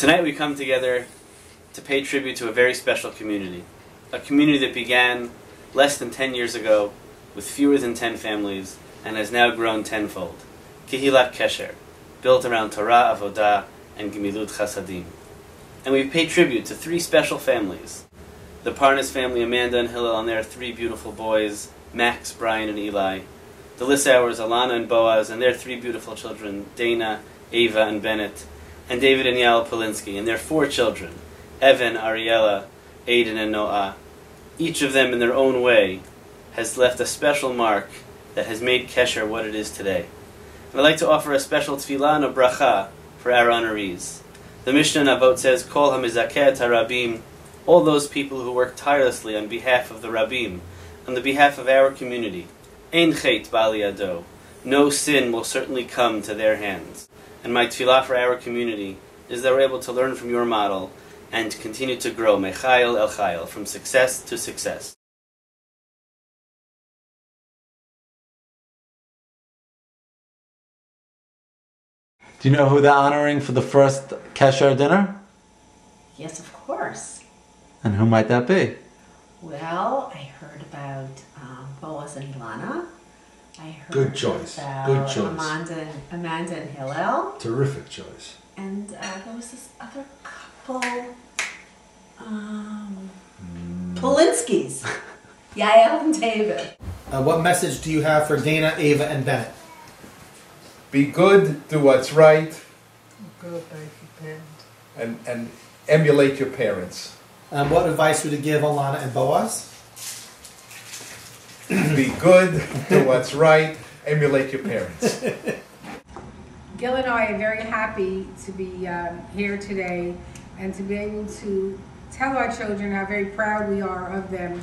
Tonight we come together to pay tribute to a very special community. A community that began less than 10 years ago with fewer than 10 families and has now grown tenfold. Kehilat Kesher, built around Torah, Avodah, and Gemilut Chasadim. And we pay tribute to three special families. The Parnas family, Amanda and Hillel, and their three beautiful boys, Max, Brian, and Eli. The Lissauers, Alana and Boaz, and their three beautiful children, Dana, Ava, and Bennett. And David and Yael Polinsky, and their four children, Evan, Ariella, Aiden, and Noah. Each of them, in their own way, has left a special mark that has made Kesher what it is today. And I'd like to offer a special tefillah and a bracha for our honorees. The Mishnah in Avot says, Kol hamizaket harabim, all those people who work tirelessly on behalf of the Rabbim, on the behalf of our community. Ein chet ba'al yado, no sin will certainly come to their hands. And my tefillah for our community is that we're able to learn from your model and to continue to grow, mechayil el chayil, from success to success. Do you know who they're honoring for the first Kesher dinner? Yes, of course. And who might that be? Well, I heard about Boaz and Ilana. I heard Good choice. About Good choice. Amanda and Hillel. Terrific choice. And there was this other couple, Polinskis. Yael and David. What message do you have for Dana, Ava, and Bennett? Be good, do what's right, and emulate your parents. What advice would you give Alana and Boaz? Be good, do what's right, emulate your parents. Gil and I are very happy to be here today and to be able to tell our children how very proud we are of them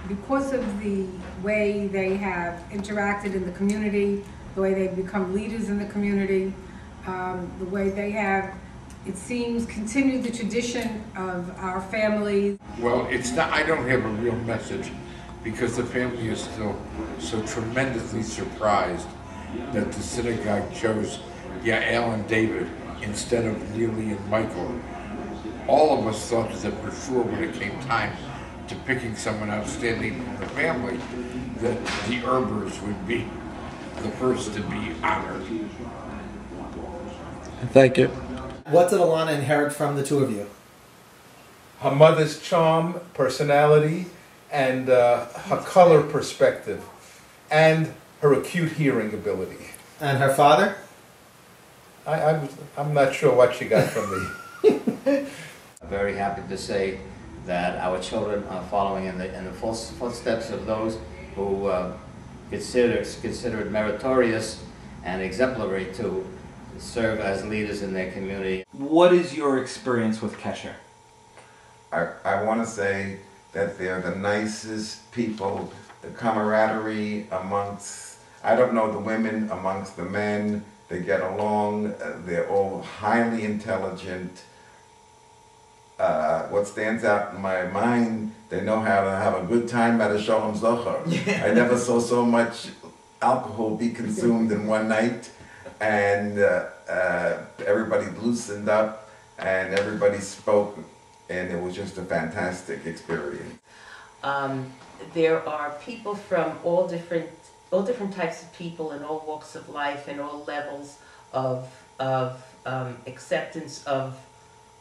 because of the way they have interacted in the community, the way they've become leaders in the community, the way they have, it seems, continued the tradition of our family. Well, it's not, I don't have a real message because the family is still so tremendously surprised that the synagogue chose Yael and David instead of Lily and Michael. All of us thought that for sure when it came time to picking someone outstanding from the family, that the Erbers would be the first to be honored. Thank you. What did Alana inherit from the two of you? Her mother's charm, personality, and her color perspective, and her acute hearing ability. And her father? I'm not sure what she got from me. I'm very happy to say that our children are following in the footsteps of those who considered meritorious and exemplary to serve as leaders in their community. What is your experience with Kesher? I want to say that they're the nicest people, the camaraderie amongst, I don't know the women, amongst the men, they get along, they're all highly intelligent. What stands out in my mind, they know how to have a good time at a Shalom Zohar. I never saw so much alcohol be consumed in one night, and everybody loosened up and everybody spoke, and it was just a fantastic experience. There are people from all different types of people in all walks of life and all levels of acceptance of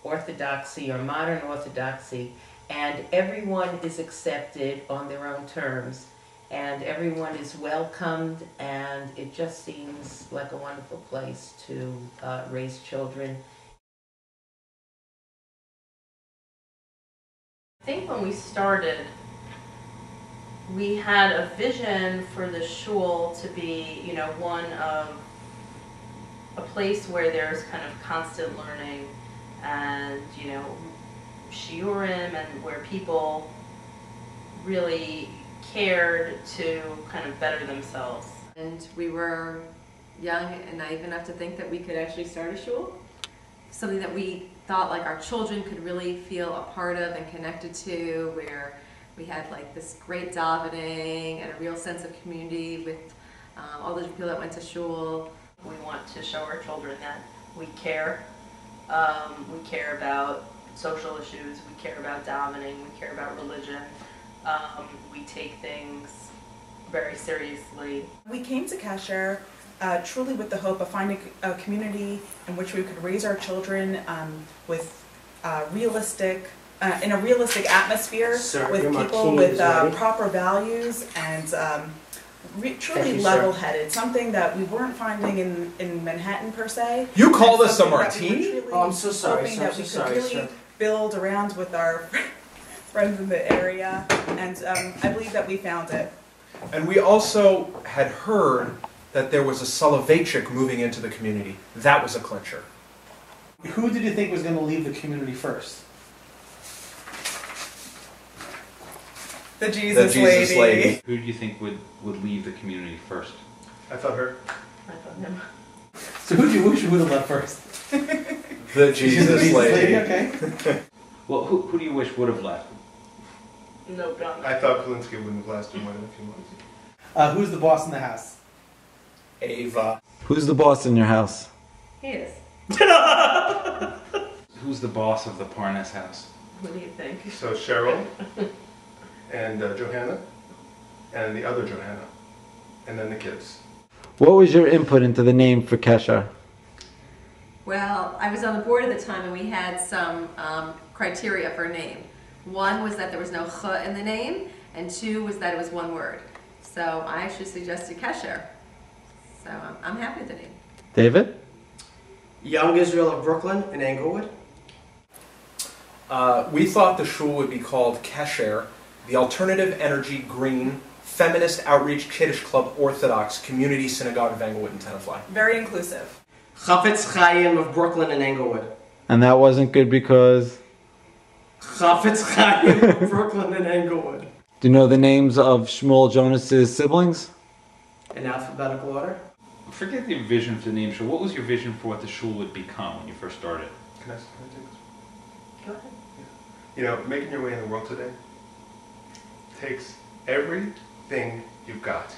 orthodoxy or modern orthodoxy, and everyone is accepted on their own terms, and everyone is welcomed, and it just seems like a wonderful place to raise children. I think when we started, we had a vision for the shul to be, one of a place where there's kind of constant learning and, shiurim, and where people really cared to kind of better themselves. And we were young and naive enough to think that we could actually start a shul, something that we thought like our children could really feel a part of and connected to, where we had like this great davening and a real sense of community with all the people that went to shul. We want to show our children that we care We care about social issues, we care about davening, we care about religion. We take things very seriously. We came to Kesher truly with the hope of finding a community in which we could raise our children with realistic, in a realistic atmosphere, with people with proper values and truly level-headed, something that we weren't finding in Manhattan per se. You called us a martini? Oh, I'm so sorry. Hoping that we could really build around with our friends in the area, and I believe that we found it. And we also had heard that there was a Soloveitchik moving into the community. That was a clincher. Who did you think was going to leave the community first? The Jesus lady. Who do you think would leave the community first? I thought her. I thought him. So who do you wish would have left first? The Jesus lady. Okay. Well, who do you wish would have left? No comment. I thought Polinsky wouldn't have lasted more than a few months. Who's the boss in the house? Ava. Who's the boss in your house? He is. Who's the boss of the Parnas house? What do you think? So Cheryl and Johanna and the other Johanna and then the kids. What was your input into the name for Kesher? Well, I was on the board at the time, and we had some criteria for a name. One was that there was no ch in the name, and two was that it was one word. So I actually suggested Kesher. So I'm happy with the name. David? Young Israel of Brooklyn in Englewood. We thought the shul would be called Kesher, the Alternative Energy Green Feminist Outreach Kiddush Club Orthodox Community Synagogue of Englewood and Tenafly. Very inclusive. Chafetz Chaim of Brooklyn and Englewood. And that wasn't good because? Chafetz Chaim of Brooklyn and Englewood. Do you know the names of Shmuel Jonas's siblings? In alphabetical order. Forget the vision for the name shul. What was your vision for what the shul would become when you first started? Can I take this? Go ahead. You know, making your way in the world today takes everything you've got.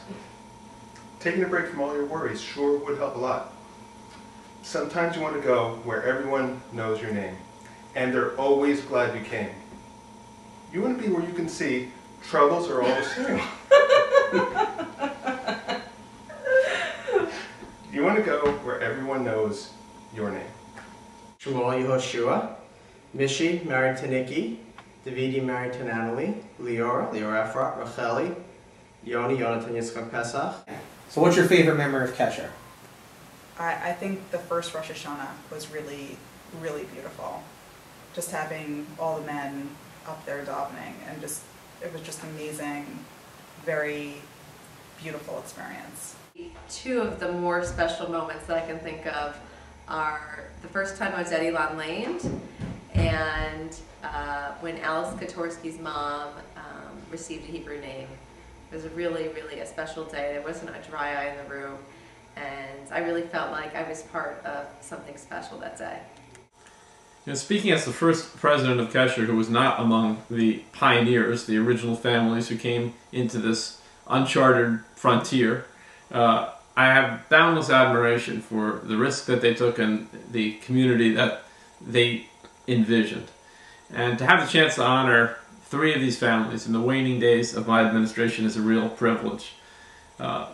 Taking a break from all your worries sure would help a lot. Sometimes you want to go where everyone knows your name, and they're always glad you came. You want to be where you can see troubles are almost new. You want to go where everyone knows your name. Shmuel Yehoshua. Mishi, married to Nikki. Davidi, married to Natalie. Lior Efrat, Racheli. Yoni, Yonatan Yitzchak Pesach. So what's your favorite memory of Kesher? I think the first Rosh Hashanah was really, really beautiful. Just having all the men up there davening, and it was just amazing, very beautiful experience. Two of the more special moments that I can think of are the first time I was at Elon Lane, and when Alice Kotorsky's mom received a Hebrew name. It was really, really a special day. There wasn't a dry eye in the room, and I really felt like I was part of something special that day. You know, speaking as the first president of Kesher who was not among the pioneers, the original families who came into this uncharted frontier, I have boundless admiration for the risk that they took and the community that they envisioned. And to have the chance to honor three of these families in the waning days of my administration is a real privilege.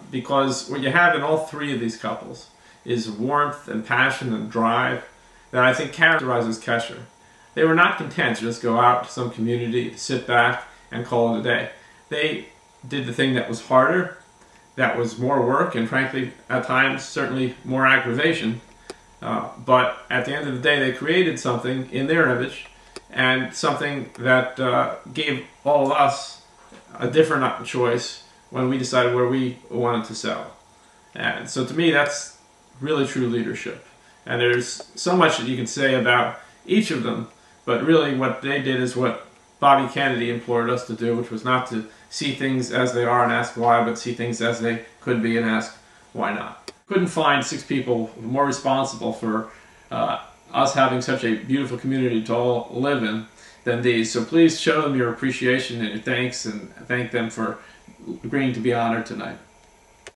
Because what you have in all three of these couples is warmth and passion and drive that I think characterizes Kesher. They were not content to just go out to some community, to sit back and call it a day. They did the thing that was harder, that was more work, and frankly, at times, certainly more aggravation. But at the end of the day, they created something in their image, and something that gave all of us a different choice when we decided where we wanted to sell. And so to me, that's really true leadership. And there's so much that you can say about each of them, but really what they did is what Bobby Kennedy implored us to do, which was not to see things as they are and ask why, but see things as they could be and ask why not. Couldn't find six people more responsible for us having such a beautiful community to all live in than these. So please show them your appreciation and your thanks, and thank them for agreeing to be honored tonight.